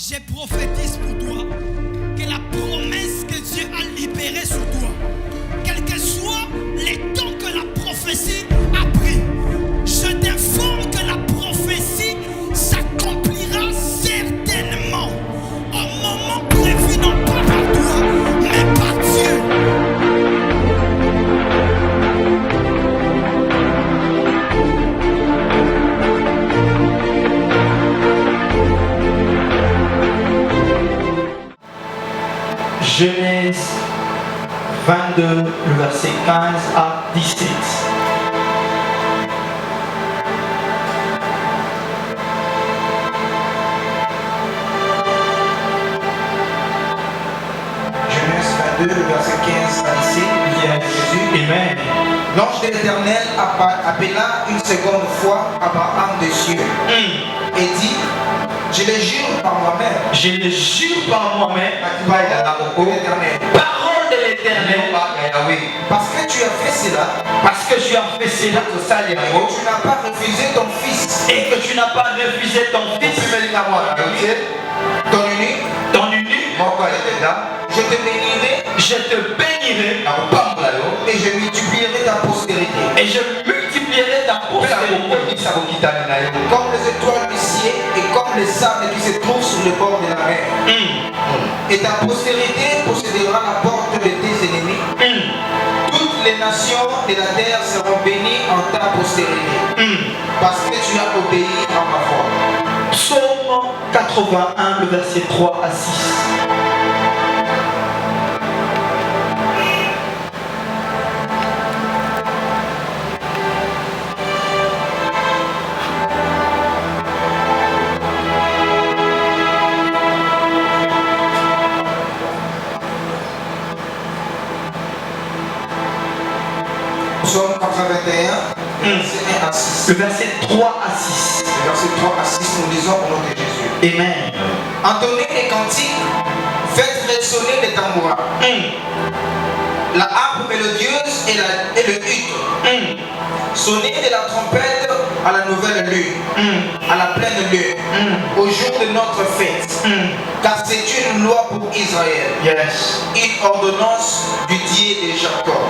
Je prophétise pour toi que la promesse que Dieu a libérée sur toi, quel que soit les temps que la prophétie a pris, je t'informe que la prophétie s'accomplira certainement au moment prévu, non pas par toi, mais par Dieu. Genèse 22, le verset 15 à 17. Genèse 22, le verset 15 à 17, il dit à Jésus, Amen. l'ange de l'Éternel appela une seconde fois Abraham des cieux et dit, je le jure par moi-même. Je le jure par moi-même, L'Éternel. parole de l'Éternel, Parce que tu as fait cela, parce que tu as fait cela, et que tu n'as pas refusé ton fils, et que tu n'as pas refusé ton fils, ton unique, je te bénirai je te bénirai et je multiplierai ta postérité. et je multiplierai ta postérité Comme les étoiles du ciel et comme les sables qui se trouvent sur le bord de la mer. Et ta postérité possédera la porte de tes ennemis. Toutes les nations de la terre seront bénies en ta postérité. Parce que tu as obéi à ma voix. Psaume 81, le verset 3 à 6. Psaume 81, verset 1 à 6. Le verset 3 à 6. Le verset 3 à 6, nous lisons au nom de Jésus. Amen. Entonnez les cantiques, faites résonner les tambourins. La harpe mélodieuse et le hutte. Sonnez de la trompette à la nouvelle lune, à la pleine lune, au jour de notre fête. Car c'est une loi pour Israël, Yes. une ordonnance du Dieu de Jacob.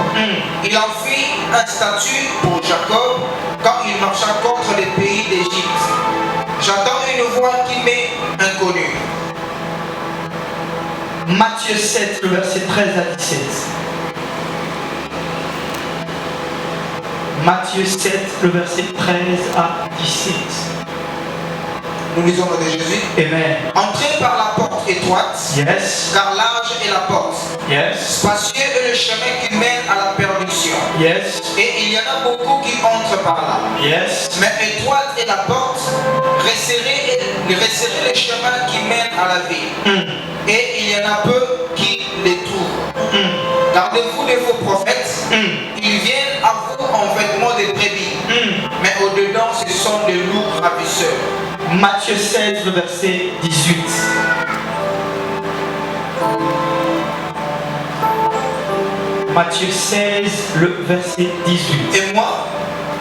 Il en fit un statut pour Jacob quand il marcha contre les pays d'Égypte. J'entends une voix qui m'est inconnue. Matthieu 7, le verset 13 à 17. Matthieu 7, le verset 13 à 17. Nous lisons le nom de Jésus. Amen. Entrez par la porte étroite, Yes. car large est la porte. Yes. Spacieux est le chemin qui mène à la perdition. Yes. Et il y en a beaucoup qui entrent par là. Yes. Mais étroite est la porte, resserrez les chemins qui mènent à la vie. Et il y en a peu qui les trouvent. Gardez-vous de vos prophètes. Ils viennent à vous en vêtements de brebis. Mais au-dedans, ce sont des loups ravisseurs. Matthieu 16, le verset 18. Matthieu 16, le verset 18. Et moi,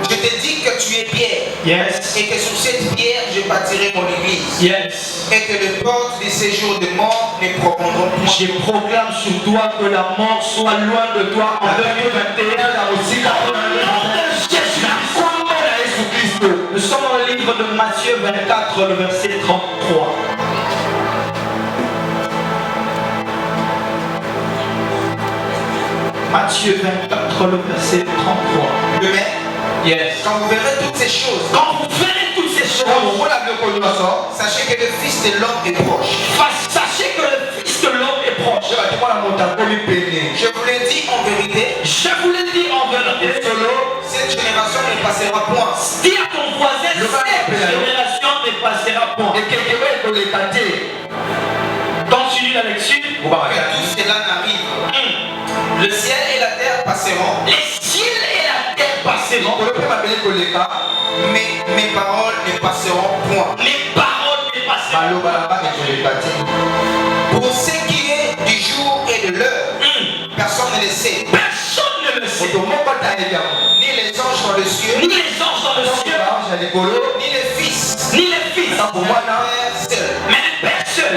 je te dis que tu es Pierre. Yes. Et que sur cette pierre, je bâtirai mon église. Yes. Et que les portes du séjour de mort ne prendront point. Je proclame sur toi que la mort soit loin de toi en 2021. Nous sommes dans le livre de Matthieu 24, le verset 33. Matthieu 24, le verset 33. Demain, Yes. quand vous verrez toutes ces choses, Quand vous verrez toutes ces choses, sachez que le Fils de l'homme est proche. sachez que le Fils de l'homme est proche. Je vous l'ai dit en vérité, Je vous le dis en vérité, cette génération ne passera point. dis à ton voisin, cette génération ne passera point. Continue la lecture. Que tout cela n'arrive. Le ciel et la terre passeront, Les ciels et la terre passeront, mais mes paroles ne passeront point. les paroles ne passeront pas. Pour ce qui est du jour et de l'heure, personne ne le sait. Personne ne le sait. Ni les anges dans le ciel, Ni les anges dans le ciel, ni les fils, ni les fils, mais le Père seul. mais le Père seul.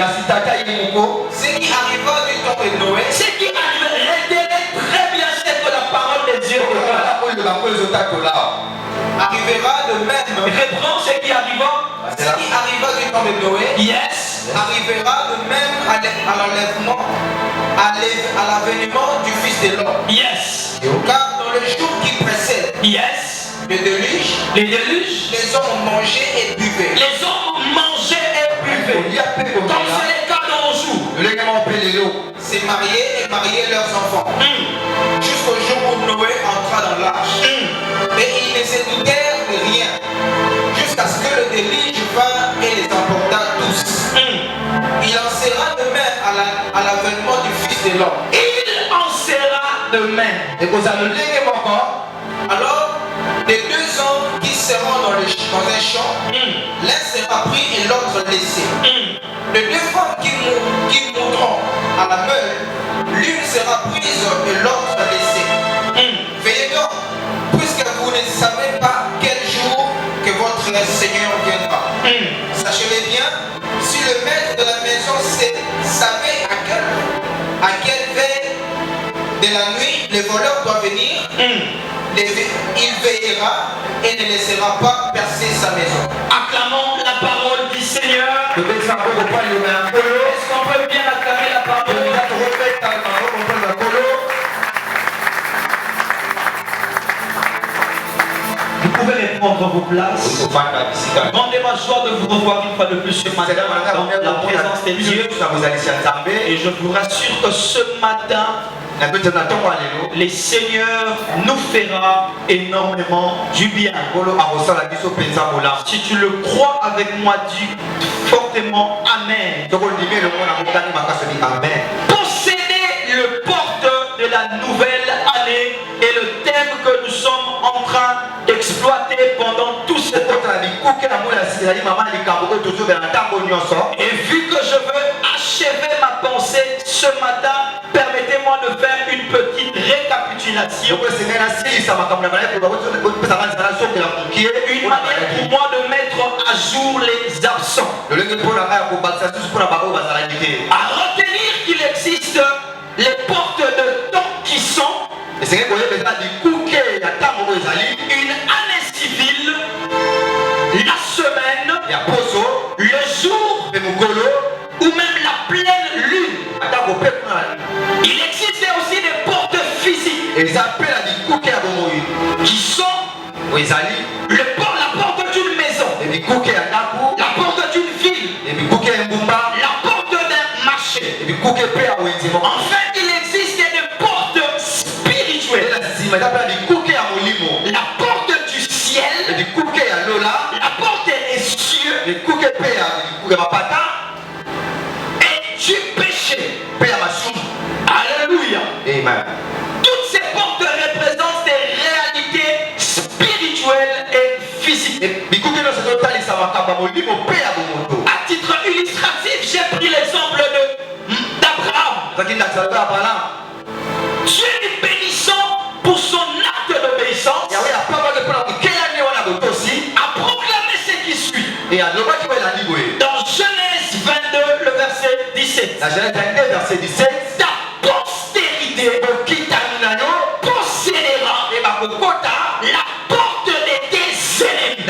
Ce qui arriva du temps de Noé, Ce qui arrive, retenez très bien ce que la parole de Dieu déclare. arrivera de même. Reprends ce qui arriva. Ce qui arriva du temps de Noé, Yes. arrivera de même à l'enlèvement, à l'avènement du Fils de l'homme. Yes. Car dans le jour qui précède Yes. le déluge, Les déluges. les hommes mangeaient et buvaient. Les hommes mangeaient et buvaient. Comme c'est le cas de nos jours. Se mariaient et mariaient leurs enfants. Jusqu'au jour où Noé entra dans l'arche. Et ils ne se doutèrent de rien. Jusqu'à ce que le déluge vint et les emporta tous. Il en sera de même à l'avènement du Fils de l'homme. Il en sera de même. Alors, les deux hommes qui seront dans un champ, l'un sera pris et l'autre laissé. Les deux femmes qui monteront à la meule, l'une sera prise et l'autre laissée. Veillez donc, puisque vous ne savez pas quel jour que votre Seigneur viendra. Sachez-le bien, si le maître de la maison savait à quelle veille de la nuit le voleur doit venir, il veillera et ne laissera pas percer sa maison. Acclamons la parole du Seigneur. Est-ce qu'on peut bien acclamer la parole? Vous pouvez répondre vos places. Grande est ma joie de vous revoir une fois de plus ce matin dans la présence de Dieu. Et je vous rassure que ce matin, le Seigneur nous fera énormément du bien. Si tu le crois avec moi, dis fortement Amen. Posséder le porte de la nouvelle année est le thème que nous sommes en train d'exploiter pendant tout ce temps. Et vu que je veux achever ma pensée ce matin, permettez-moi de faire une petite récapitulation. Une manière pour moi de mettre à jour les absents. À retenir qu'il existe les portes de temps qui sont une année civile, la semaine, le jour ou même la pleine lune. Il existe aussi des portes physiques qui sont la porte d'une maison, la porte d'une ville, la porte d'un marché. Enfin, il existe des portes spirituelles. La porte du ciel, la porte des cieux et du péché. Alléluia. Amen. Toutes ces portes représentent des réalités spirituelles et physiques. À titre illustratif, j'ai pris l'exemple d'Abraham. Dieu est bénissant pour son acte d'obéissance. A proclamé ce qui suit. Dans Genèse 22, le verset 17. Ta postérité possédera la porte de tes ennemis.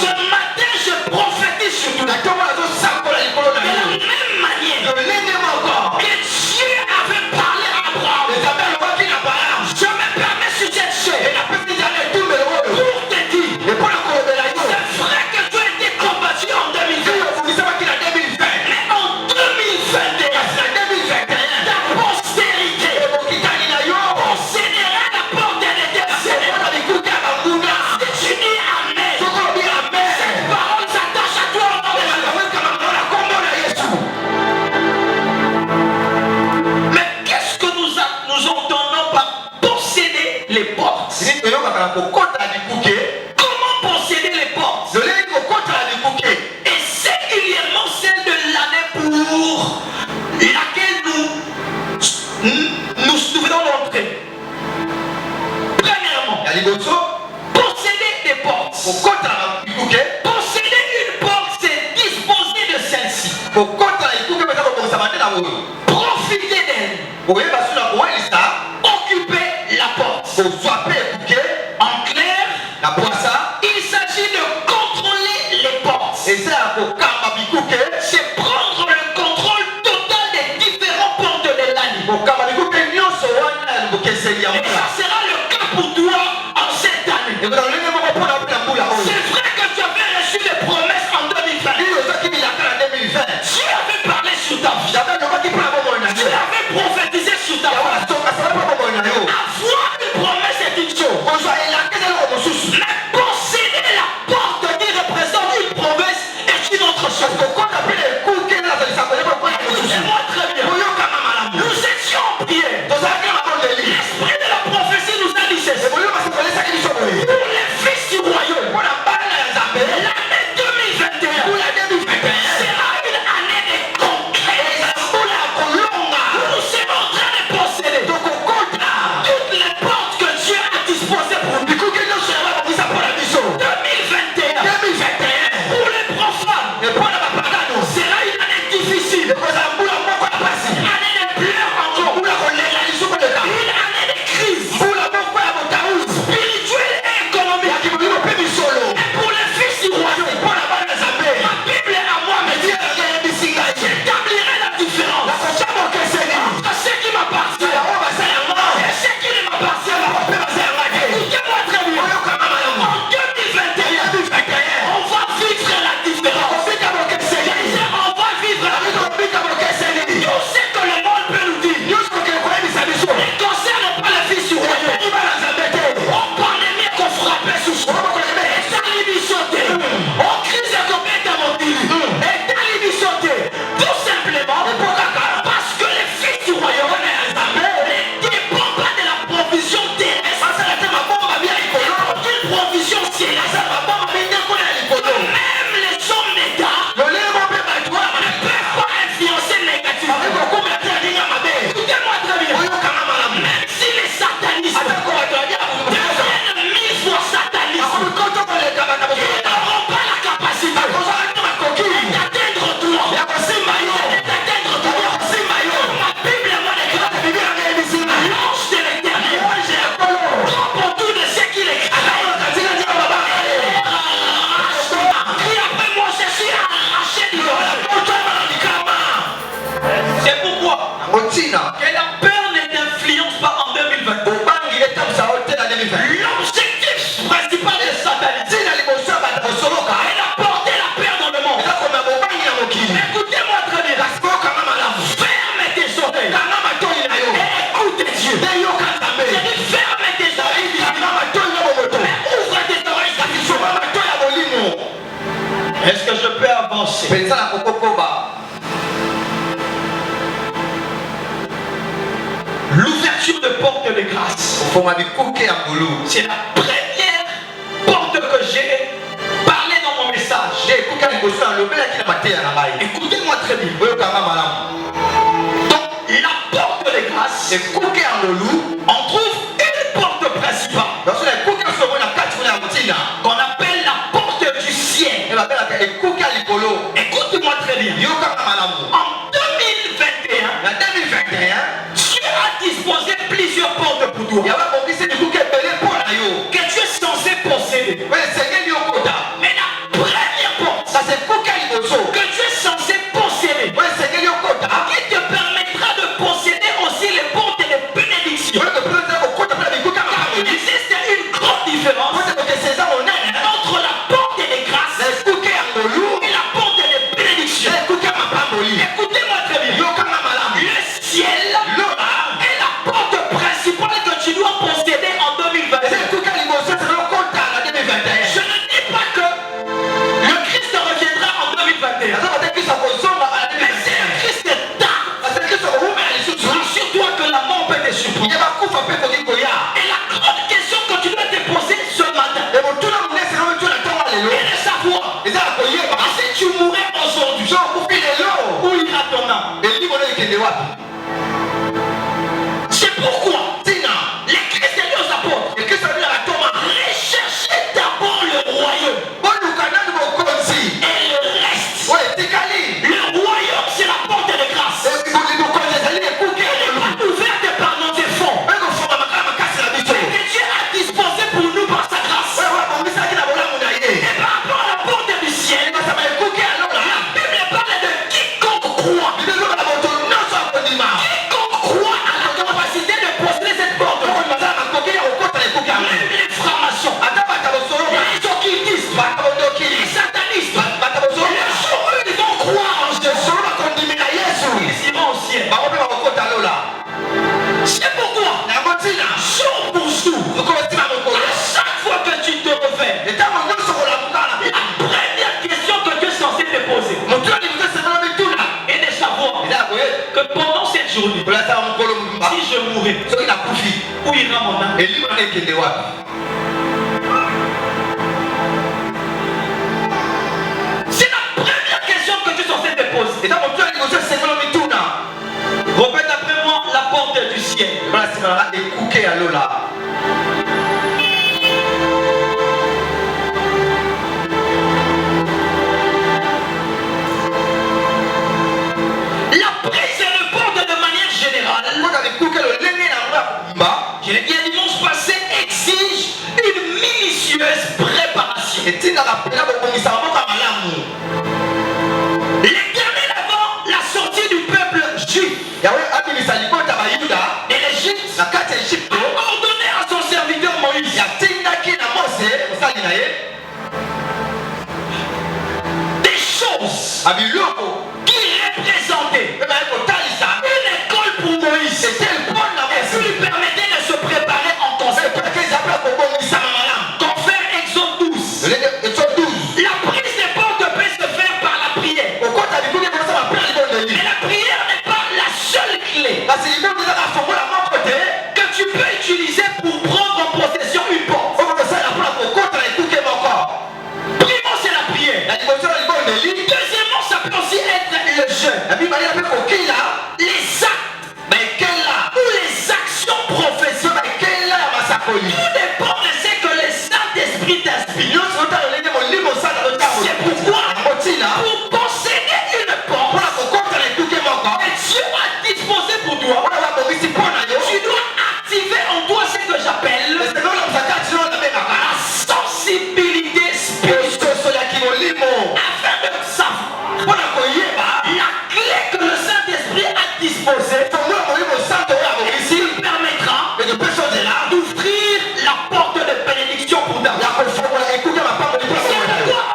Ce matin, je prophétise sur toi. De la même manière que Dieu avait parlé à Abraham, je me permets sur cette chaîne pour te dire, c'est vrai que tu as été combattu en 2020, mais en 2021, ta postérité Profitez d'elle. Occupez la porte. En clair, il s'agit de contrôler les portes. C'est prendre le contrôle total des différents portes de l'année. Et ça sera le cas pour toi en cette année. C'est vrai que tu avais reçu des promesses en 2020. Dieu avait parlé sur ta vie. Dieu avait prophétisé sur ta vie. Avoir une promesse est une chose. Mais posséder la porte qui représente une promesse est une autre chose. Écoutez-moi très bien. Nous étions en prière. L'esprit de la prophétie nous a dit ceci. Pour les fils du royaume, l'année 2021 sera une année de conquête. Nous serons en train de posséder toutes les portes que Dieu a disposées pour nous. 2021 pour les profanes sera une année difficile. Une année de pleurs encore. Une année de crise spirituelle et économique. Et pour les fils du royaume, ma Bible à moi me dit j'établirai la différence entre ce qui m'appartient et ce qui ne m'appartient pas. Écoutez-moi très bien. En 2021, on va vivre la différence. On va vivre la différence. Tout ce que le monde peut nous dire ne concerne pas les fils du royaume. On pandémie qu'on frappait sous soi. Et ça l'imisoté. On crise comme est à mon dit. Et ça l'imisoté. Tout simplement parce que les fils du royaume ne dépendent pas de la provision terrestre. Une provision céleste. Même les hommes d'État ne peuvent pas influencer négativement. Écoutez-moi très bien. Même si les satanistes deviennent 1000 fois satanistes, ils n'auront pas la capacité d'atteindre toi. Ma Bible moi déclare l'ange de l'éternel trompe autour de ceux qui les craignent. Crie après moi, je suis arraché du dehors. C'est pourquoi que la peur ne t'influence pas en 2020. L'objectif principal de Satanisme est d'apporter la peur dans le monde. Écoutez-moi très bien. Ferme tes oreilles et écoute Dieu. J'ai dit ferme tes oreilles et ouvre tes oreilles. Est-ce que je peux avancer? L'ouverture de porte de grâce, c'est la première porte que j'ai parlé dans mon message. Écoutez-moi très bien. Donc, la porte de grâce, on trouve une porte principale qu'on appelle la porte du ciel. Écoute-moi très bien. En 2021, Dieu a disposé plusieurs portes pour toi que tu es censé posséder. Mais la première porte que tu es censé posséder, qui te permettra de posséder aussi les portes de bénédiction. Il existe une grande différence entre la porte de grâce et la porte de bénédiction. Écoutez-moi très bien. Le ciel est la porte principale que tu dois posséder en 2021. Je ne dis pas que le Christ reviendra en 2021. Mais si le Christ tarde, rassure-toi que la mort peut te surprendre. Et la grande question que tu dois te poser ce matin est de savoir si tu mourrais aujourd'hui, où ira ton âme? C'est pourquoi les Christ dit aux apôtres, recherchez d'abord le royaume et le reste. Le royaume que pendant cette journée, si je mourais, où ira mon âme? C'est la première question que tu es censé te poser. Répète après moi, la porte du ciel. La prise de porte de manière générale, je l'ai dit à dimanche passé, exige une minutieuse préparation. L'Éternel avant la sortie du peuple juif de l'Égypte a ordonné à son serviteur Moïse des choses qui représentaient une école pour Moïse et qui lui permettait de se préparer en conséquence. Confère Exode 12. La prise des portes peut se faire par la prière. Mais la prière n'est pas la seule clé que tu peux utiliser pour prendre en possession une porte. Primo, c'est la prière. Deuxièmement, ça peut aussi être le jeûne. Les actes ou les actions professionnelles. Tout dépend de ce que le Saint-Esprit t'inspire. C'est pourquoi, pour posséder une porte que Dieu a disposée pour toi, tu dois activer en toi ce que j'appelle la sensibilité spirituelle afin de savoir la clé que le Saint-Esprit a disposée qui permettra d'ouvrir la porte de bénédiction pour ta vie. C'est pourquoi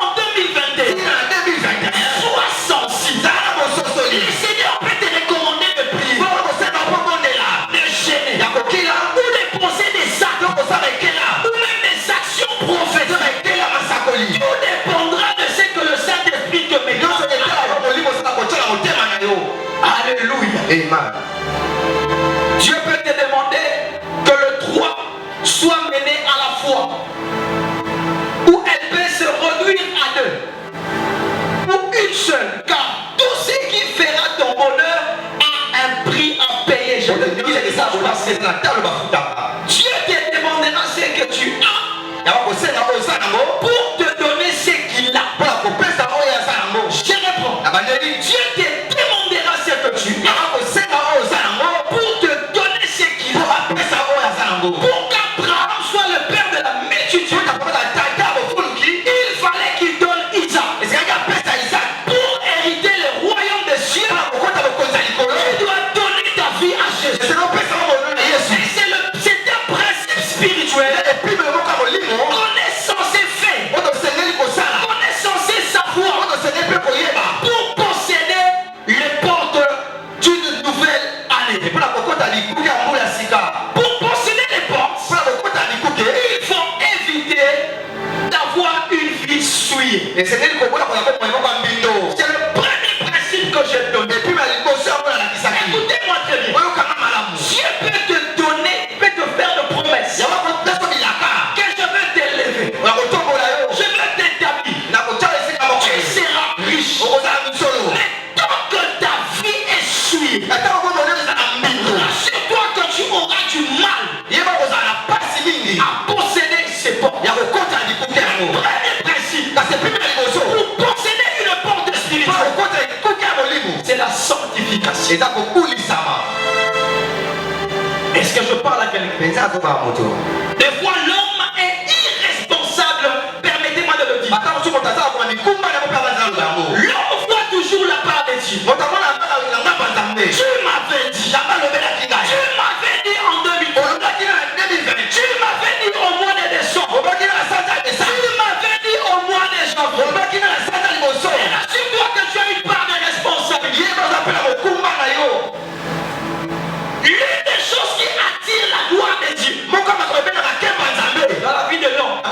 en 2022, sois sensible. Le Seigneur peut te recommander de prier, de gêner, ou de poser des actes, ou même des actions prophétiques. Tout dépendra de ce que le Saint-Esprit te met. Alléluia. Dieu peut te demander que le 3 soit mené à la fois, ou elle peut se réduire à 2, ou une seule, car tout ce qui fera ton bonheur a un prix à payer. Je te dis ça pour passer. Dieu te demandera ce que tu as pour te donner ce qu'il a. Je réponds. Dieu te demandera ce que tu as pour te donner ce qu'il a. Pour qu'Abraham soit le père de la multitude, il fallait qu'il donne Isaac. Pour hériter le royaume des cieux, tu dois donner ta vie à Jésus. C'est un principe spirituel qu'on est censé faire, qu'on est censé savoir pour posséder les portes d'une nouvelle année. Pour posséder les portes, il faut éviter d'avoir une vie souillée. C'est le premier principe que j'ai donné. Écoutez-moi très bien. Dieu peut te donner, peut te faire de promesses que je veux t'élever, je veux t'établir, tu seras riche. Mais tant que ta vie est souillée, rassure-toi que tu auras du mal à posséder ces portes. Premier principe, pour posséder une porte spirituelle, c'est la sanctification. Est-ce que je parle à quelqu'un? Des fois, l'homme est irresponsable. Permettez-moi de le dire. L'homme voit toujours la part de Dieu. Tu m'avais dit. Tu m'avais dit en 2020. Tu m'avais dit au mois de décembre. Tu m'avais dit au mois de janvier. Rassure-toi que tu as une part de responsabilité. L'une des choses qui attire la gloire de Dieu dans la vie de l'homme,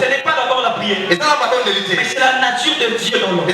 ce n'est pas d'abord la prière, mais c'est la nature de Dieu dans l'homme.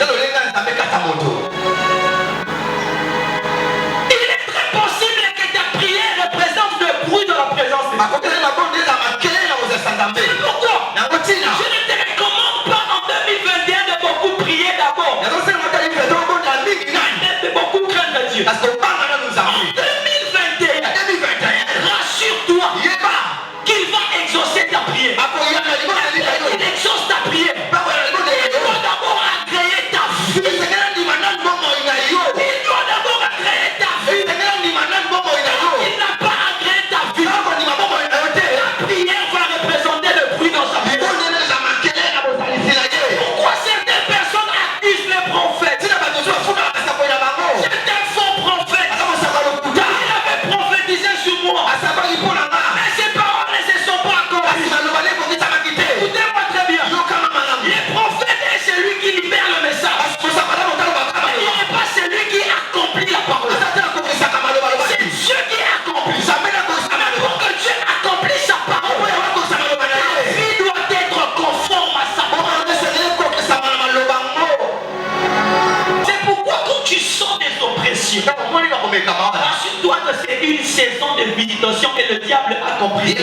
Dieu. Assure-toi que c'est une saison de visitation et le diable a compris.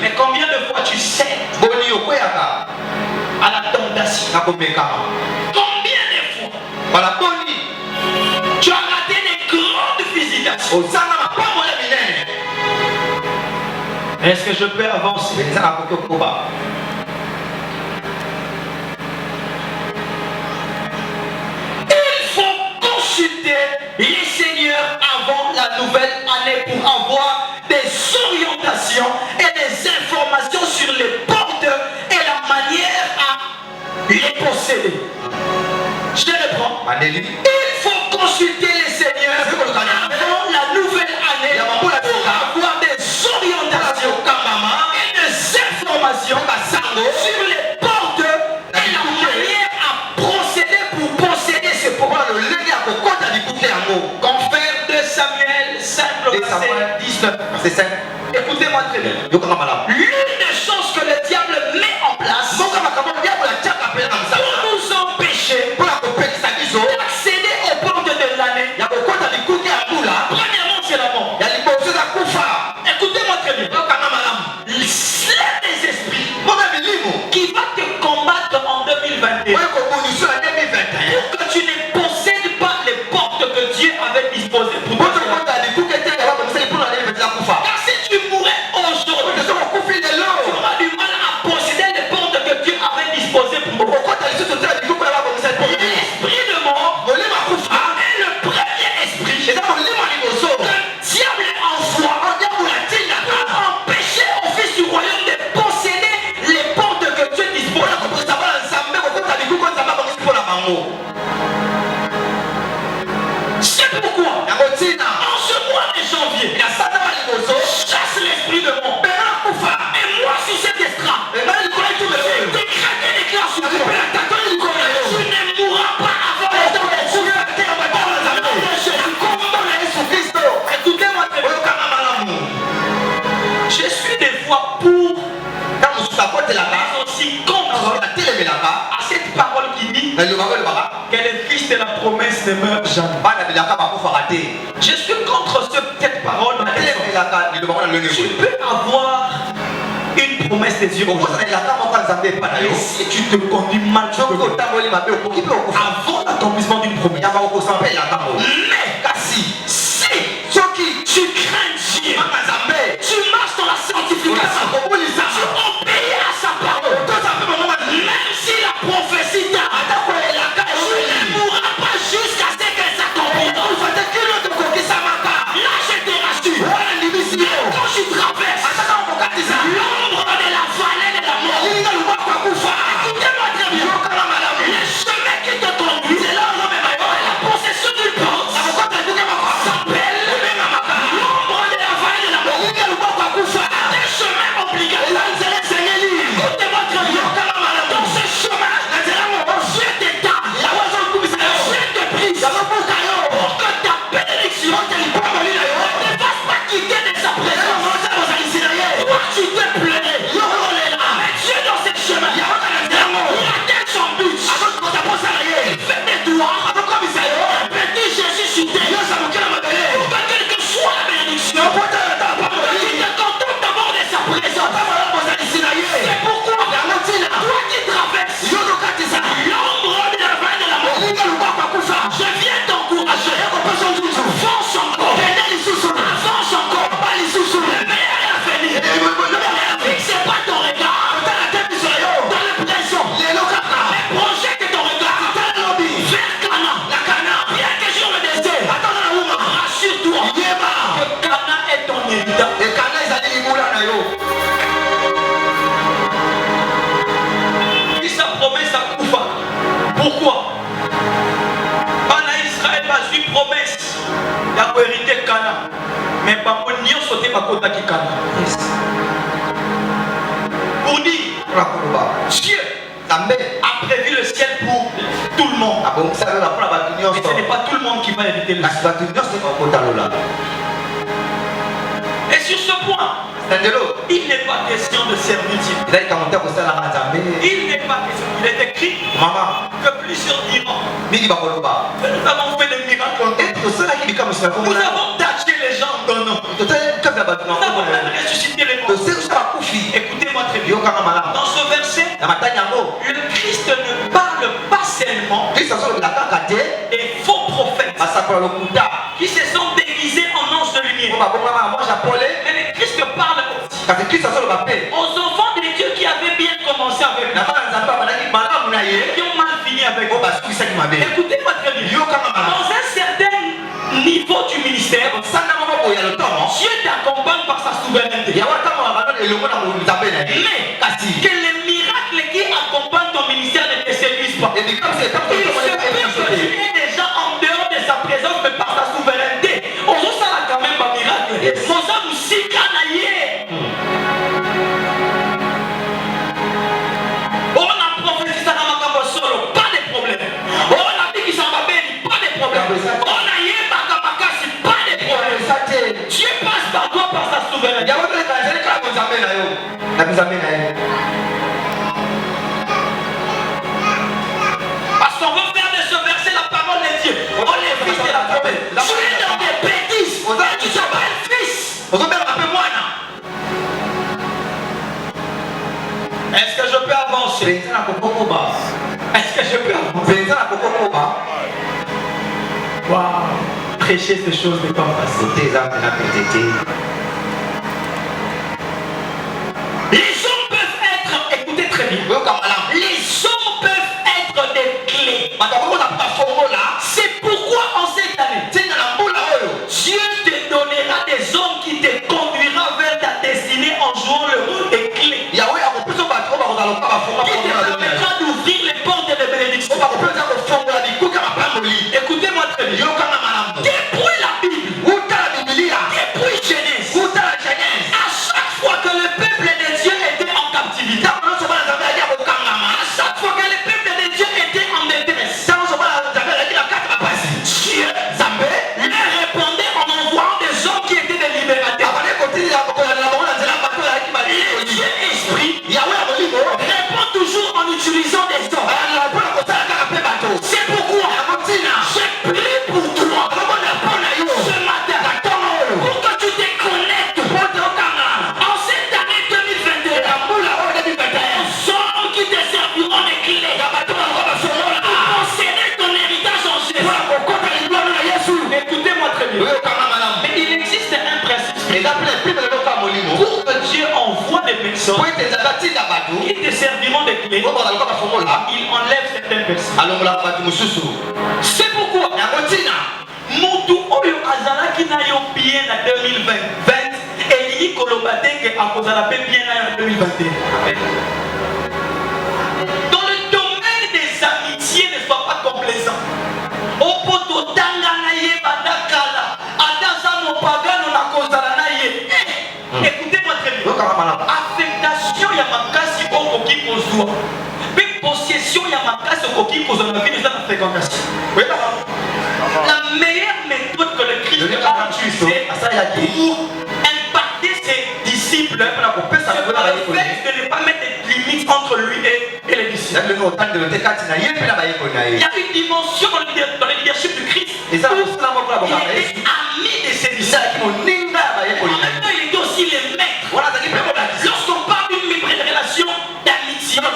Mais combien de fois tu sais à la tentation? Combien de fois tu as raté des grandes visitations? Est-ce que je peux avancer? Il faut consulter les seigneurs avant la nouvelle année pour avoir des orientations et des informations sur les portes et la manière à les posséder. Je reprends. Il faut consulter les seigneurs avant la nouvelle année pour avoir des orientations et des informations sur les portes et la manière à procéder pour posséder ce pouvoir. Confère de Samuel 5, verset 19. Écoutez-moi très bien. L'une des choses que le diable met en place pour nous empêcher d'accéder aux portes de l'année, premièrement c'est la mort. Écoutez-moi très bien. L'un des esprits qui va te combattre en 2021 pour que tu ne possèdes pas les portes que Dieu avait disposées pour toi. Car si tu mourais aujourd'hui, tu auras du mal à posséder les portes que Dieu avait disposées pour toi. L'esprit de mort est le premier esprit que le diable envoie pour empêcher au fils du royaume de posséder les portes que Dieu dispose. C'est pourquoi en ce mois de janvier, chasse l'esprit de mort. Et moi sur cet estrade, je décrète et déclare sur toi, tu ne mourras pas avant le temps de Dieu. Écoutez-moi très bien. Je suis des fois pour, mais aussi contre à cette parole qui dit que le fils de la promesse ne meurt jamais. Je suis contre cette parole. Tu peux avoir une promesse des yeux. Et si tu te conduis mal, tu peux avant l'accomplissement d'une promesse. Mais si tu crains Dieu, tu marches dans la sanctification, tu obéis à sa parole, même si la prophétie t'a, tu ne mourras pas jusqu'à ce qu'elle s'accomplisse. Là je te rassure, quand tu traverses l'ombre de la vallée de la mort, écoutez-moi très bien, le chemin qui te conduit, c'est là où la possession d'une porte s'appelle l'ombre de la vallée de la mort. Des chemins obligatoires. Écoutez-moi très bien, dans ce chemin, Dieu t'étend, Dieu te brise pour que ta bénédiction ne te fasse pas quitter de sa présence. Toi tu te plairais, mais Dieu dans ce chemin, il atteint son but. Il fait des doigts, un petit Jésus sur terre, pour que quelle que soit la bénédiction, tu te contentes d'abord de sa présence. C'est pourquoi toi qui traverses l'ombre de la vallée de la mort, je viens t'encourager. Avance encore, avance encore. Le meilleur est à venir. Ne fixe pas ton regard dans le présent, mais projette ton regard vers Cana. Bien que sur le désert, rassure-toi que Cana est ton héritage. Puis sa promesse à Koufa. Pourquoi? Bana Israël a eu promesse d'hériter Cana, mais pas pour n'y sauter ma côte qui Cana. Pour dire, Dieu a prévu le ciel pour tout le monde. Mais ce n'est pas tout le monde qui va hériter le ciel. Et sur ce point, il n'est pas question de servitude. Il n'est pas question. Il est écrit que plusieurs diront. Mingi bakoloba. Nous avons fait des miracles. Nous avons taché les gens en ton nom. Nous avons même ressuscité les morts. Écoutez-moi très bien. Dans ce verset, le Christ ne parle pas seulement des faux prophètes qui se sont déguisés en anges de lumière. Mais le Christ parle aussi aux enfants de Dieu qui avaient bien commencé avec nous, qui ont mal fini avec nous. Écoutez-moi très bien. Dans un certain niveau du ministère, Dieu t'accompagne par sa souveraineté. Mais que les miracles qui accompagnent ton ministère ne te séduisent pas. Il se peut que tu es déjà en dehors de sa présence, mais par sa souveraineté. On a quand même un miracle. On a prophétisé ça dans ma solo, pas de problème. On a dit qu'il s'en va bien, pas de problème. On a yé Bakamakasi, pas de problème. Dieu passe par toi par sa souveraineté. Parce qu'on veut faire de ce verset la parole de Dieu. On est fils de la promesse. Tu es dans des bêtises. Tu t'appelles fils. Est-ce que je peux avancer? Est-ce que je peux avancer? Waouh. Prêcher ces choses n'est pas facile. Les hommes peuvent être, écoutez très bien, les hommes peuvent être des clés. C'est pourquoi en cette année, Dieu te donnera des hommes qui te conduira vers ta destinée en jouant le rôle des clés. Qui te permettra d'ouvrir les portes de bénédiction. Écoutez-moi très bien. Depuis la Bible, depuis Genèse, à chaque fois que le peuple de Dieu était en captivité, à chaque fois que le peuple de Dieu était en détresse, Dieu leur répondait en envoyant des hommes qui étaient des libérateurs. Le Dieu esprit répond toujours en utilisant des hommes. C'est pourquoi j'ai prié pour toi ce matin pour que tu te connectes en cette année 2021 aux hommes qui te serviront de clés pour posséder ton héritage en Jésus. Écoutez-moi très bien. Mais il existe un principe pour que Dieu envoie des personnes qui te serviront de clés. Il enlève certaines personnes. C'est pourquoi Moutou Oyo Azalaki na yo bien en 2020 et il Kolobateke a Kozala bien en 2021. Dans le domaine des amitiés, ne sois pas complaisant. Opoto Tangana ye Badakala, Adaza Mopagano na Kozala na ye. Écoutez-moi très bien. Affectation ya makasi okoki kozwa. Mais possession ya makasi okoki kozwa na vie de la fréquentation. La meilleure méthode que le Christ a utilisée pour impacter ses disciples, c'est par le fait de ne pas mettre de limites entre lui et les disciples. Il y a une dimension dans le leadership du Christ où il était ami de ses disciples. En même temps, il était aussi les maîtres. Lorsqu'on parle d'une relation d'amitié, la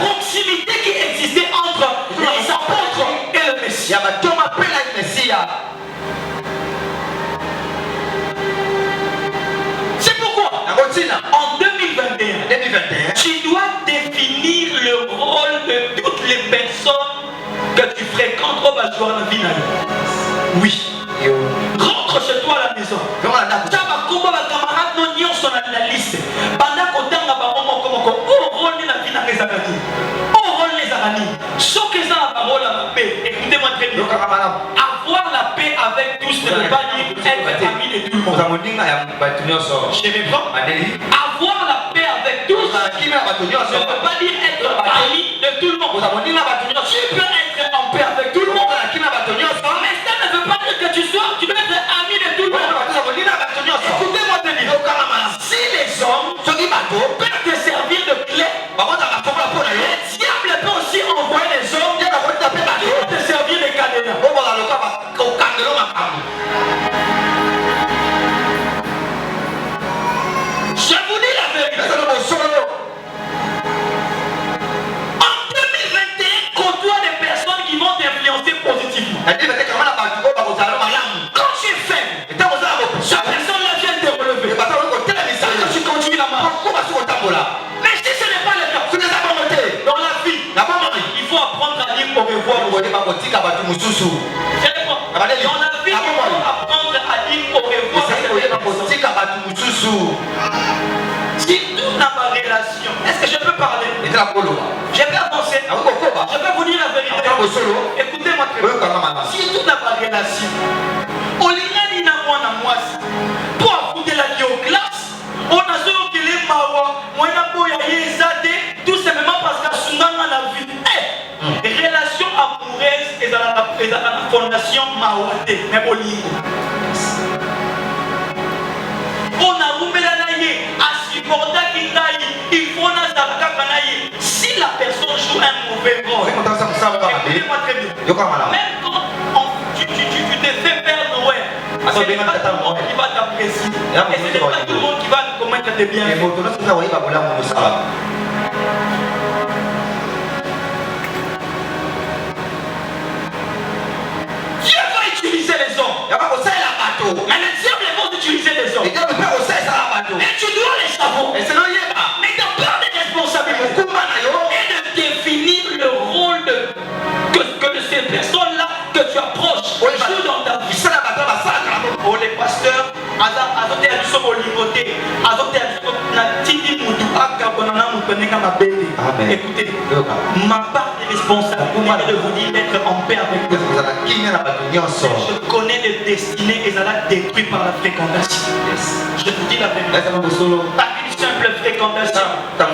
proximité qui existait entre les apôtres et le Messie. C'est pourquoi en 2021, tu dois définir le rôle de toutes les personnes que tu fréquentes au Bajour de Vinaï. Oui. Rentre chez toi à la maison. Sur la liste. Pendant qu'on t'a écoutez-moi très bien. Avoir la paix avec tous ne veut pas dire être ami de tout le monde. Je vais prendre. Avoir la paix avec tous ne veut pas dire être ami de tout le monde. Tu peux être en paix avec tout le monde. Mais ça ne veut pas dire que tu dois être ami de tout le monde. Écoutez-moi très bien. Si les hommes peuvent te servir de clé, le diable peut aussi envoyer des hommes Quand tu es faible, cette personne-là vient te relever. Tu continues la marche. Mais si ce n'est pas le cas, dans la vie, il faut apprendre à dire au revoir. Dans la vie, il faut apprendre à dire au revoir. Si tout n'a pas relation, est-ce que je peux parler? Je peux avancer. Je peux vous dire la vérité. Écoutez-moi très bien. Si tout n'a pas relation, on l'ingani na moi pour affronter la classe, on a ce que les mawa, moi na boya yezade, tout simplement parce que souvent la vie. Relation amoureuse et dans la fondation mawate, mais olingo. On a roumé la naïe, à supporter qu'il naïe, il faut na zabaka naïe. Si la personne joue un mauvais rôle, écoutez-moi très bien. Même quand tu te fais perdre, ouais, ce n'est pas tout le monde qui va t'apprécier. Et ce n'est pas tout le monde qui va commettre des bienfaits. Dieu va utiliser les hommes. Mais les diables vont utiliser les hommes. Et tu dois les savoir. Mais tu as peur des responsabilités. Et de définir le rôle que ces personnes-là que tu approches jouent dans ta vie. Oh, les pasteurs, écoutez, ma part de responsabilité est de vous dire d'être en paix avec vous. Je connais des destinées et ça l'a détruit par la fréquentation. Je vous dis la vérité. Pas une simple fréquentation.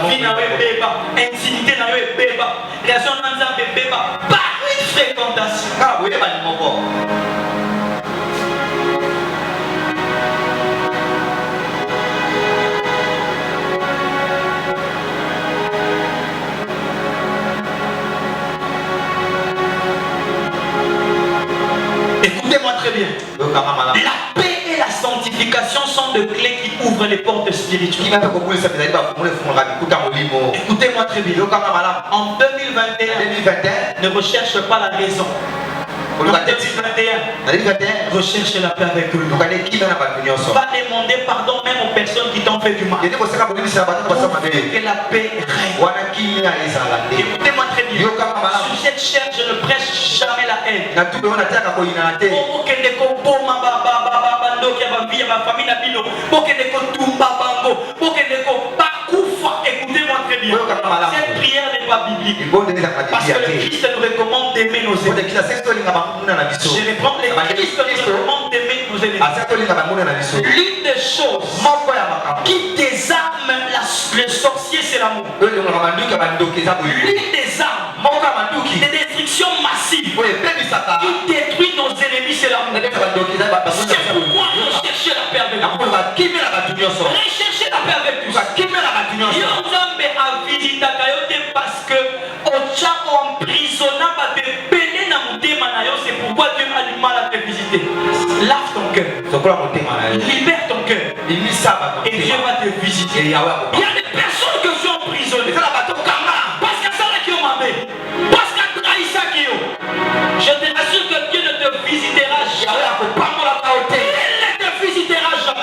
Vie n'a pas béba, intimité n'a pas béba, raison n'a pas béba. Pas une fréquentation. Écoutez-moi très bien. La paix et la sanctification sont deux clés qui ouvrent les portes spirituelles. Écoutez-moi très bien. En 2021, ne recherche pas la raison. En 2021, recherche la paix avec eux. Va demander pardon même aux personnes qui t'ont fait du mal. Que la paix règne. Écoutez-moi très bien. Sur cette chaîne, je ne prêche jamais la haine. Écoutez-moi très bien. Cette prière n'est pas biblique. Parce que le Christ nous recommande d'aimer nos ennemis. Je reprends, le Christ nous recommande d'aimer nos ennemis. L'une des choses qui désarme le sorcier, c'est l'amour. L'une des armes des destructions massives qui détruit nos ennemis, c'est l'amour. C'est pourquoi rechercher la paix avec nous. Rechercher la paix avec nous. Yonzambe a visité Kayote parce que Ocha emprisonna te peine na mutema na yo. C'est pourquoi Dieu a du mal à te visiter. Lave ton cœur. Libère ton cœur. Et Dieu va te visiter. Il y a des personnes que sont emprisonnées. Parce que ça là qui ont m'appelé. Parce que Traïsa qui ont. Je te rassure que Dieu ne te visitera jamais. Il ne te visitera jamais.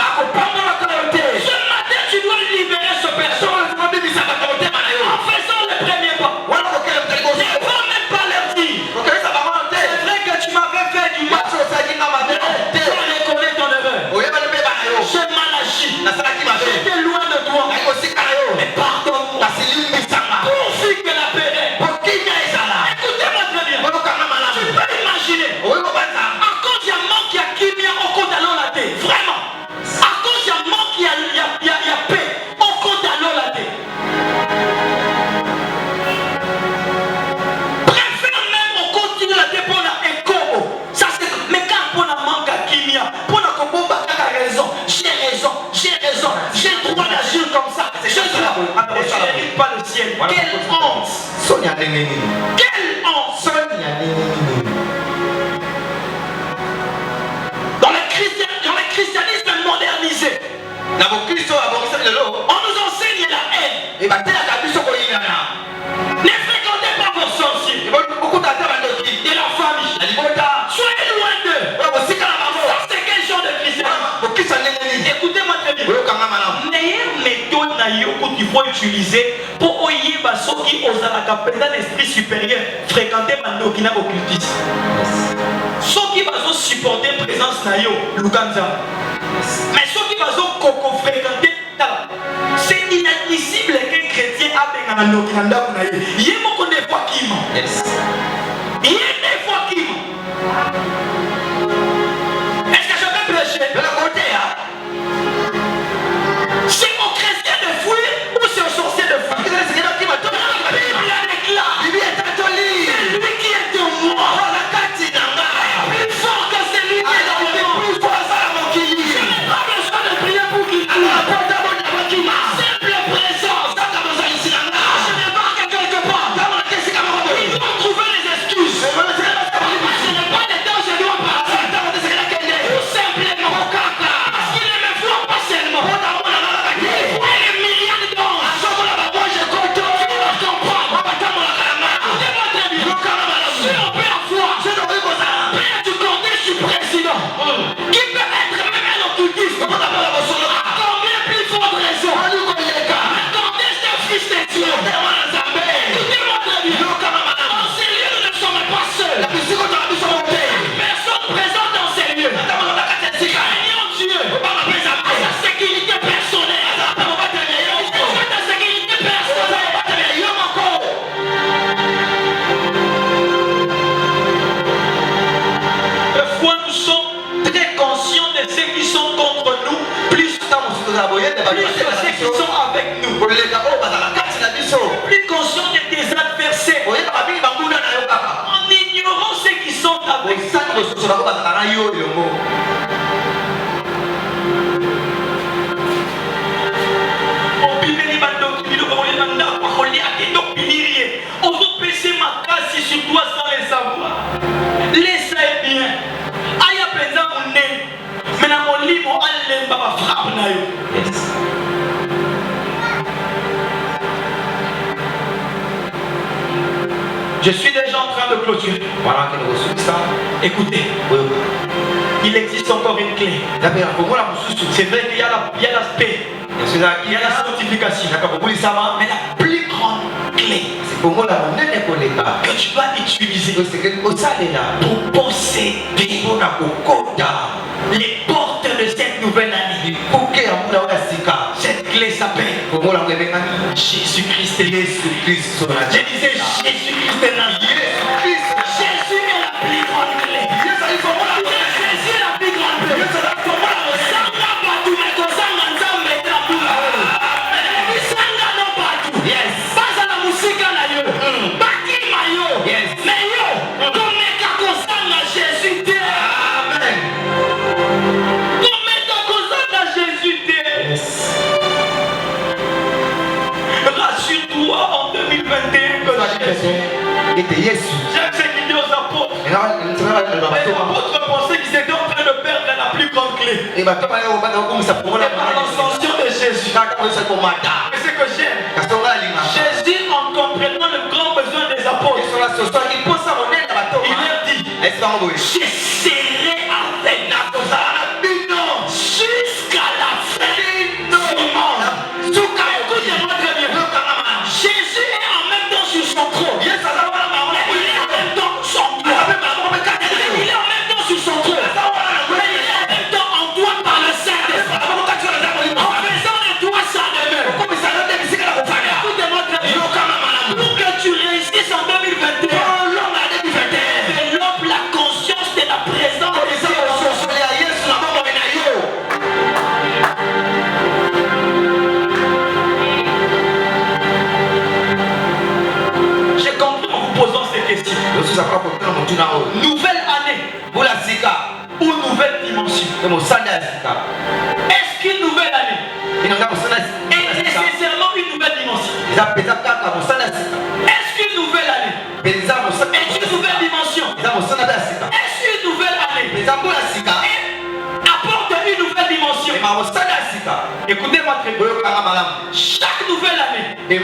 Ce matin, tu dois libérer ce personne. En faisant le premier pas. Je ne vais même pas leur dire. C'est vrai que tu m'avais fait du mal. Tu reconnais ton erreur. J'ai mal agi. J'étais loin de toi. Mais pardonne-moi. Pourvu que la paix règne. Écoutez-moi très bien. Tu peux imaginer. À cause du manque, il y a kimia au compte à la tête. Vraiment. À cause du manque, il y a paix au compte à la tête. Préfère même au continue la tête pour la éco. Ça c'est. Mais quand on a manque à kimia, pour la combo, raison. J'ai raison. J'ai le droit d'agir comme ça. Je n'hérite pas le ciel. Quelle honte. Quelle honte. Dans le christianisme modernisé, on nous enseigne la haine. Ne fréquentez pas vos sorciers. Et la famille. faut utiliser pour oyeba soki ozalaka dans l'esprit supérieur fréquenter mandoki na occultisme. Soki bazo supporter présence na yo lukanza. Mais soki bazo koko fréquenter c'est inadmissible qu'un chrétien a benga mandoki na ndako na ye. Ye moko ne fois kima. Yes. Ye ne fois kima. Est-ce que je peux prêcher? De la côté hein? C'est au chrétien de fuir ou c'est au sorcier de fuir? La Bible est là. C'est lui qui est en moi. Plus fort que celui qui est en moi. Je n'ai pas besoin de prier pour qu'il tue. Simple présence. Je ne vais que quelque part. Ils vont trouver les excuses. Je n'ai pas de temps, je dois partir. Tout simplement. Parce qu'il ne me voit pas seulement. Plus ceux qui sont avec nous, plus conscients de tes adversaires, en ignorant ceux qui sont avec nous. Sur toi sans le savoir. Laisse-le bien. Aïe à présent mon nez. Mais dans mon lit, mon allem va frapper na yo. Je suis déjà en train de clôturer. Voilà que nous reçoit ça. Écoutez, il existe encore une clé. C'est vrai qu'il y a l'aspect, il y a la sanctification. Mais la plus grande clé que tu dois utiliser pour posséder les portes de cette nouvelle année. Cette clé s'appelle Jésus-Christ. Je disais Jésus-Christ est la vie. Jésus est la plus grande clé. Jésus est la plus grande clé. J'aime ce qu'il dit aux apôtres. Les apôtres pensaient qu'ils étaient en train de perdre la plus grande clé. Et par l'ascension de Jésus. Et ce que j'aime, Jésus, en comprenant le grand besoin des apôtres, il leur dit, je serai avec jusqu'à la fin du monde. Écoutez-moi très bien. Jésus est en même temps sur son trône. Il est en même temps sur son trône. Il est en même temps sur son trône. Mais il est en même temps en toi par le Saint-Esprit. En faisant de toi sa demeure. Écoutez-moi très bien. Pour que tu réussisses en 2021, développe la conscience de la présence de Dieu. J'ai compris en vous posant ces questions. Nouvelle année ou nouvelle dimension. Est-ce qu'une nouvelle année est nécessairement une nouvelle dimension? Est-ce qu'une nouvelle année est une nouvelle dimension? Est-ce qu'une nouvelle année apporte une nouvelle dimension? Écoutez-moi très bien. Chaque nouvelle année est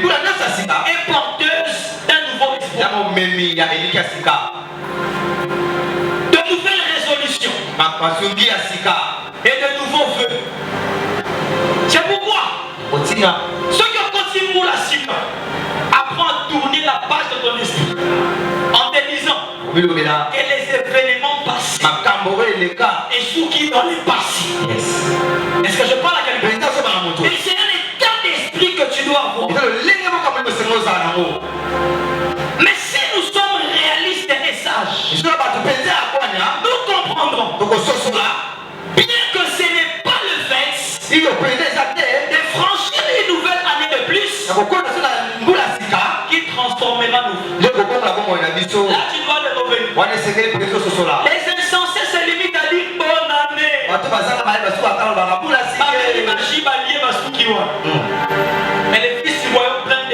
porteuse d'un nouveau espoir, de nouvelles résolutions et de nouveaux vœux. C'est pourquoi ceux qui ont continué tourner la page de ton esprit en te disant que les événements passés et sous qui dans les passés. Est-ce que je parle à quelqu'un? Et c'est un état d'esprit que tu dois avoir. Mais si nous sommes réalistes et sages, nous comprendrons bien que ce n'est pas le fait de franchir une nouvelle année de plus qui transformera nos vies. Là, tu dois le revenir. Les insensés se limitent à dire bonne année. Mais les fils du royaume plein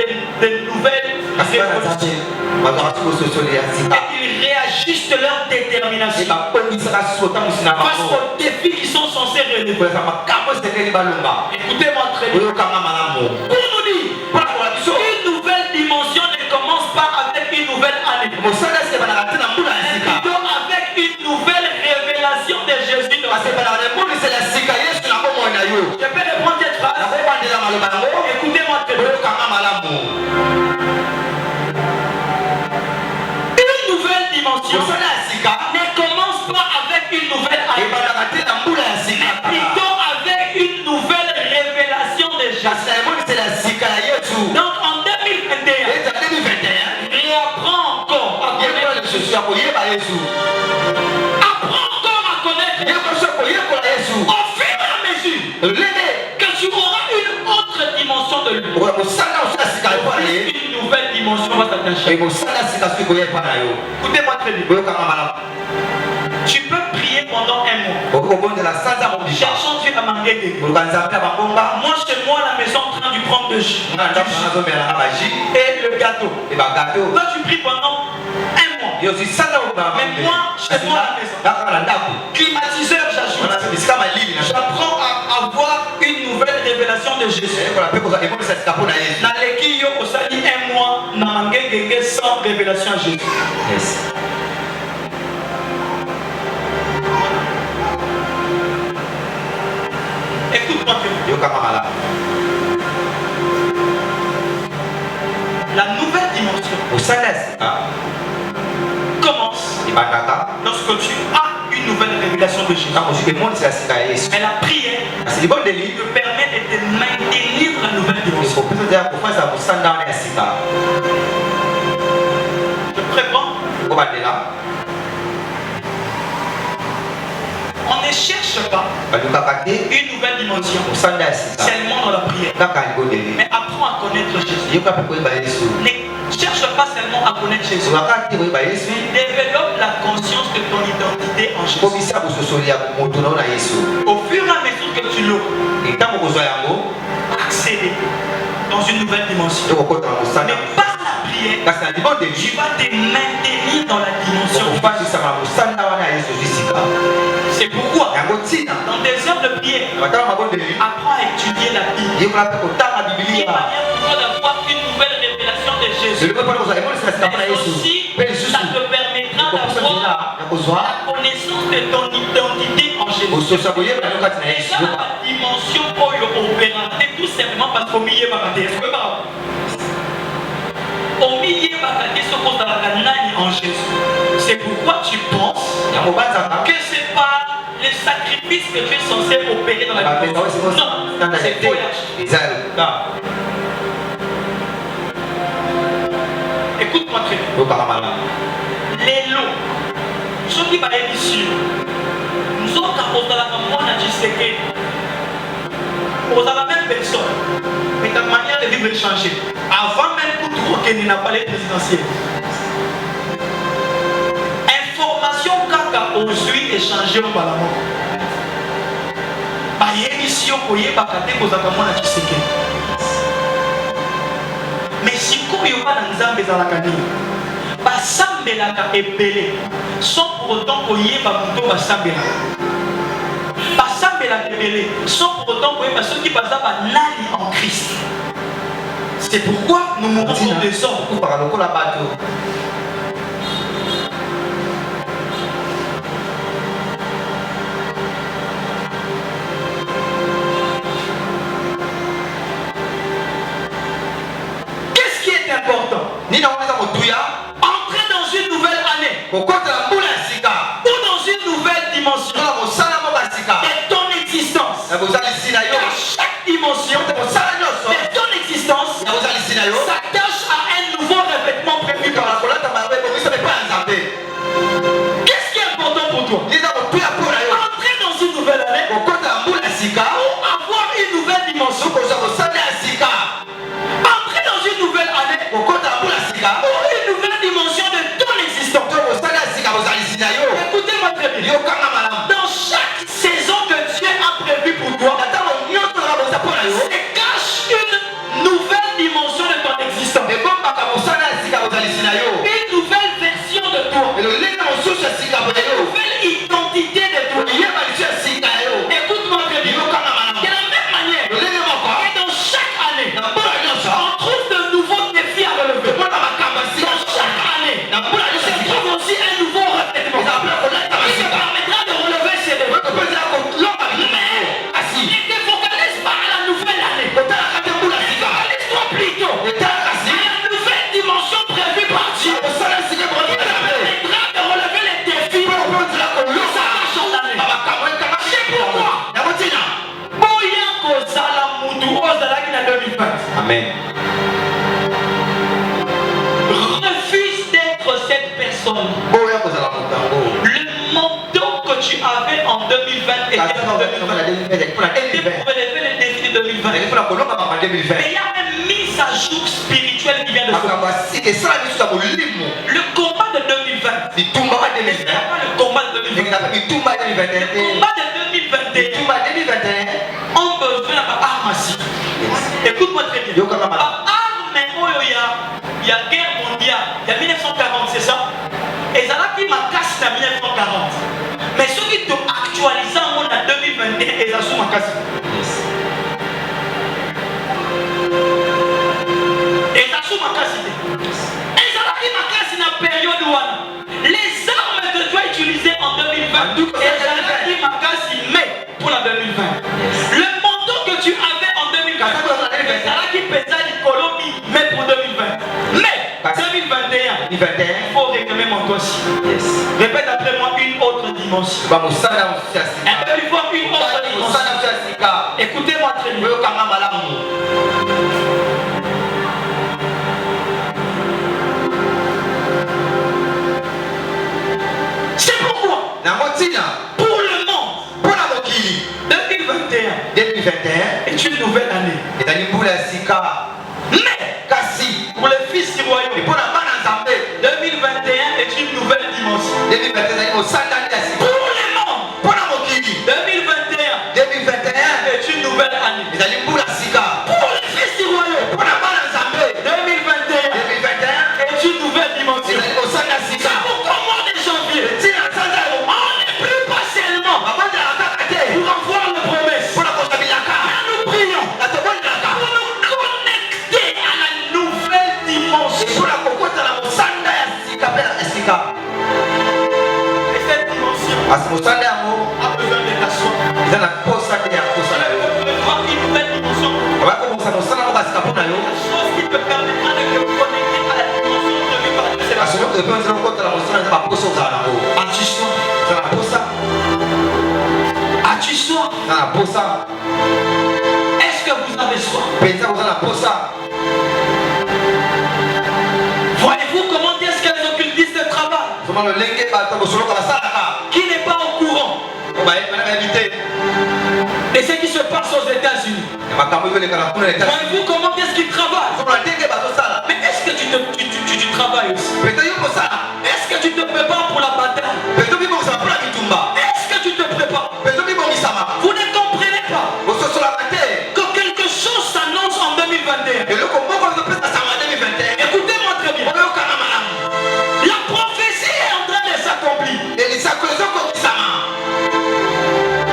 de nouvelles et ils réajustent leur détermination face aux défis qui sont censés relever. Écoutez-moi très bien. Pour nous dire, une nouvelle dimension ne commence pas avec une nouvelle année, mais plutôt avec une nouvelle révélation de Jésus. Je peux reprendre cette phrase. Écoutez-moi très bien. Une nouvelle dimension ne commence pas avec une nouvelle année, mais plutôt avec une nouvelle révélation de Jésus. Donc en 2021, réapprends encore à connaître Jésus. Apprends encore à connaître Jésus. Au fur et à mesure que tu auras une autre dimension de lui, une nouvelle dimension va s'attacher. Écoutez-moi très bien. Tu peux prier pendant un mois. Cherchons Dieu à m'engager. Moi chez moi la maison en train de prendre de jus et le gâteau. Toi tu pries pendant un mois. Mais moi chez moi la maison. Climatiseur j'ajoute. J'apprends à avoir une nouvelle révélation de Jésus. Naleki yo osali un mois na mangenge sans révélation à Jésus. Écoute-moi bien. La nouvelle dimension commence lorsque tu as une nouvelle révélation de Jésus. Mais la prière te permet de te maintenir la nouvelle dimension. Je préprends. On ne cherche pas une nouvelle dimension seulement dans la prière, mais apprends à connaître Jésus. Ne cherche pas seulement à connaître Jésus, mais développe la conscience de ton identité en Jésus. Au fur et à mesure que tu l'auras, accéder dans une nouvelle dimension. Mais par la prière, tu vas te maintenir dans la dimension. C'est pourquoi dans des heures de prière, apprends à étudier la Bible. Il y a moyen pour toi d'avoir une nouvelle révélation de Jésus. Mais aussi, ça te permettra d'avoir la connaissance de ton identité en Jésus. Et là, la dimension opérative, tout simplement parce qu'au milieu, au milieu, en Jésus. C'est pourquoi tu penses que c'est pas le sacrifice que tu es censé opérer dans la vie. Non, c'est voyage. Écoute-moi très bien. Les lots, ceux qui vont être ici, nous sommes dans la campagne du secret. Vous avez la même personne, mais ta manière de vivre est changée. Avant même pour trouver qu'il n'a pas les présidentielles. Information kaka aujourd'hui échangée au Parlement. Bah émission pour y bakate pour zakamona chiseke. Mais si quoi y a pas dans Zambé dans la canille, bah sambelaka epelé, sans pour autant qu'on y ait pas monto bah sambela. Sans pour autant que ceux qui passent à nani en Christ. C'est pourquoi nous mourons pour des hommes. Qu'est-ce qui est important? toi. Entrer dans une nouvelle année ou avoir une nouvelle dimension. Entrer dans une nouvelle année ou une nouvelle dimension de ton existence. Écoutez-moi très bien. Dans chaque saison que Dieu a prévue pour toi, se cache une nouvelle dimension de ton existence. Une nouvelle version de toi. Une nouvelle identité de toi. Écoute-moi très bien. De la même manière, et dans chaque année, on trouve de nouveaux défis à relever. Dans chaque année, on trouve aussi un nouveau revêtement. Il te permettra de relever ces défis. Mais ne te focalise pas à la nouvelle année. Focalise-toi plutôt à la nouvelle dimension prévue par Dieu. Qui te permettra de relever les défis de sa prochaine année. C'est pourquoi Boya Kozala Moudou Ozalaki na 2020. Amen. Refuse d'être cette personne. Le manteau que tu avais en 2020 était pour relever les défis de 2020. Mais il y a une mise à jour spirituelle qui vient de se faire. Le combat de 2020 n'est pas le combat de 2020. Le combat de 2021 ont besoin d'armes. Écoute-moi très bien. Il y a guerre mondiale, il y a 1940, c'est ça? Et ça là qui m'a cassé en 1940. Mais ceux qui t'ont actualisé en 2021, et ça sous ma casse. Et ça sous ma casse. Et ça là qui m'a cassé dans la période où les armes que tu as utilisées en 2020, et ça là qui m'a cassé, mais pour la 2020. Le manteau que tu avais en 2020, et ça là qui pesait les Colombie, mais pour 2020. Mais 2021, il faut réclamer mon toi aussi. Répète après moi une autre dimension. Il faut une autre dimension. Écoutez-moi très bien. C'est pourquoi pour le monde 2021 est une nouvelle année. Mais pour les fils du royaume 2021 est une nouvelle dimension. Pour le monde 2021 est une nouvelle année. Pour les fils du royaume 2021 est une nouvelle dimension. C'est pourquoi au mois de janvier on n'est plus partiellement pour avoir les promesses. Mais nous prions pour nous connecter à la nouvelle dimension. Et cette dimension a besoin de ta soif. Il faut voir une nouvelle dimension. La chose qui te permettra de te connecter à la dimension prévue par Dieu, c'est la soif. As-tu soif? As-tu soif? Est-ce que vous avez soif? Voyez-vous comment est-ce que les occultistes travaillent? Qui n'est pas au courant de ce qui se passe aux États-Unis? Voyez-vous comment est-ce qu'ils travaillent? Mais est-ce que tu travailles aussi? Est-ce que tu te prépares pour la bataille? Est-ce que tu te prépares? Vous ne comprenez pas que quelque chose s'annonce en 2021. Écoutez-moi très bien. La prophétie est en train de s'accomplir.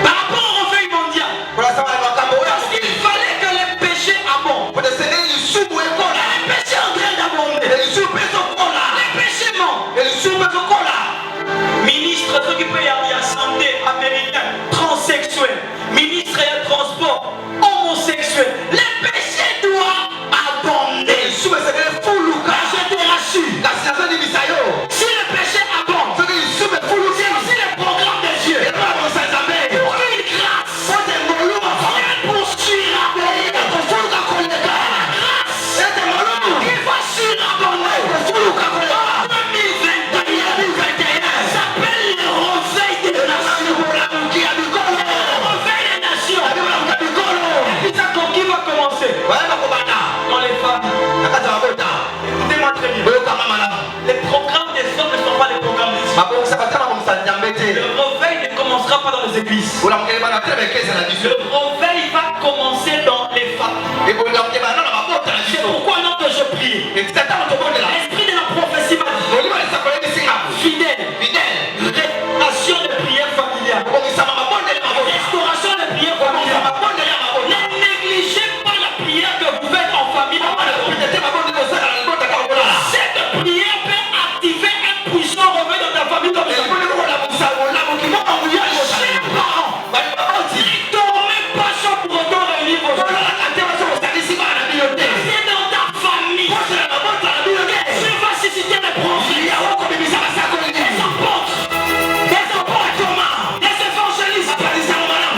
Par rapport au réveil mondial. Parce qu'il fallait que les péchés abondent. Les péchés en train d'abonder. Les péchés mentent. commencera pas dans les églises. Ou la mokele bana tele bekeza na biso. Le réveil va commencer dans les femmes. Et pour la mokele bana na mabota na C'est biso. pourquoi alors que je prie. Et c'est tant de monde là. L'esprit de la prophétie m'a dit. Oli ba sa kola de singa. Fidèle. Fidèle. Restauration de prière familiale. Ko sa mama bonde na mabota. Restauration de prière familiale. Ne négligez pas la prière que vous faites en famille. Cette prière peut activer un puissant réveil dans ta famille. Comme ça. Chers parents, ne dormez pas sans pour autant réunir vos enfants. C'est dans ta famille. Dieu va susciter des prophètes, des apôtres, des évangélistes,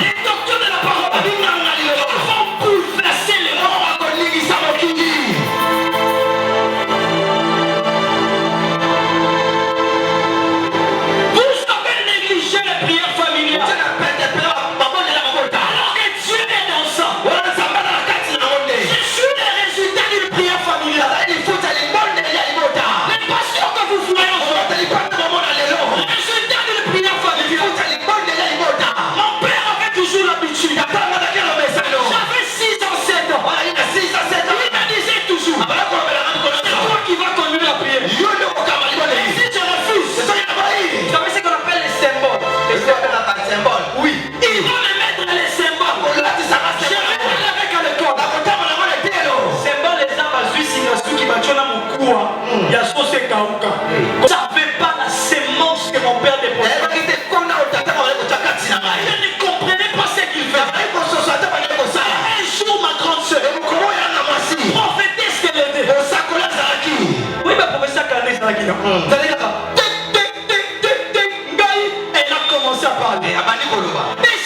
les docteurs de la parole. Vont bouleverser les mondes. Vous avez négligé les prières familiales. Alors que Dieu est dans ça. Je suis le résultat d'une prière familiale. Les pasteurs que vous voyez aujourd'hui, le résultat d'une prière familiale. Mon père avait toujours l'habitude. J'avais 6 ans, 7 ans. Il me disait toujours, c'est toi qui vas conduire la prière. Et si tu refuses, vous savez ce qu'on appelle les symboles. Oui. Ils vont me mettre les symboles. Je vais aller avec à l'école. Symbole les arbres à Suisse, qui m'a tué dans mon cou. Il y a saucé Kaouka. Je ne savais pas la sémence que mon père déposait. Je ne comprenais pas ce qu'il faisait. Un jour, ma grande soeur, prophétesse qu'elle était. Oui, ma professeur Kandé Salakina. Elle a commencé à parler. Des